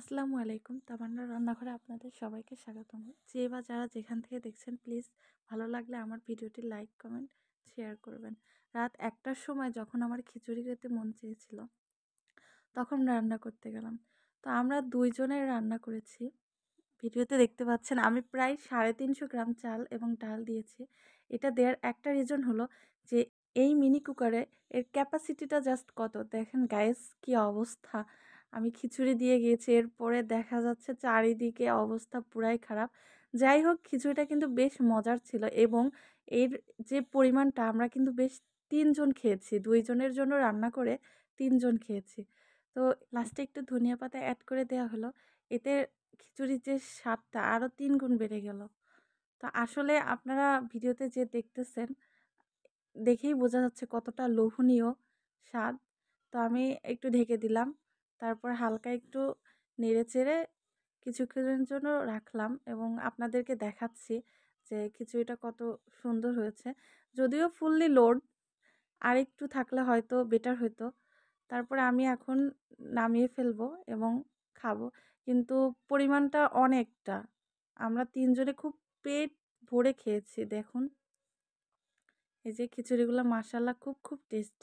আসসালামু আলাইকুম। তামান্নার রান্নাঘরে আপনাদের সবাইকে স্বাগতম। যে বা যারা যেখান থেকে দেখছেন প্লিজ ভালো লাগলে আমার ভিডিওটি লাইক, কমেন্ট, শেয়ার করবেন। রাত ১টার সময় যখন আমার খিচুড়ি খেতে মন চেয়েছিল, তখন রান্না করতে গেলাম। তো আমরা ২ জনের রান্না করেছি। ভিডিওতে দেখতে পাচ্ছেন আমি প্রায় ৩৫০ গ্রাম চাল এবং ডাল দিয়েছি। এটা দেওয়ার একটা রিজন হলো যে এই মিনি কুকারে এর ক্যাপাসিটিটা জাস্ট কত দেখেন গাইস, কি অবস্থা। আমি খিচুড়ি দিয়ে গিয়েছি, এরপরে দেখা যাচ্ছে চারিদিকে অবস্থা পুরাই খারাপ। যাই হোক, খিচুড়িটা কিন্তু বেশ মজার ছিল এবং এর যে পরিমাণটা আমরা কিন্তু বেশ ৩ জন খেয়েছি। ২ জনের জন্য রান্না করে ৩ জন খেয়েছি। তো লাস্টে একটু ধনিয়া পাতা এড করে দেওয়া হলো। এতে খিচুড়ির যে স্বাদটা আরো ৩ গুণ বেড়ে গেল। তো আসলে আপনারা ভিডিওতে যে দেখতেছেন, দেখেই বোঝা যাচ্ছে কতটা লোভনীয় স্বাদ। তো আমি একটু ঢেকে দিলাম। তারপর হালকা একটু নেড়েচেড়ে কিছুক্ষণের জন্য রাখলাম এবং আপনাদেরকে দেখাচ্ছি যে খিচুড়িটা কত সুন্দর হয়েছে। যদিও ফুললি লোড, আরেকটু থাকলে হয়তো বেটার হইতো। তারপরে আমি এখন নামিয়ে ফেলবো এবং খাবো। কিন্তু পরিমাণটা অনেকটা। আমরা ৩ জনে খুব পেট ভরে খেয়েছি দেখুন। এই যে খিচুড়িগুলো মাশাআল্লাহ খুব টেস্ট।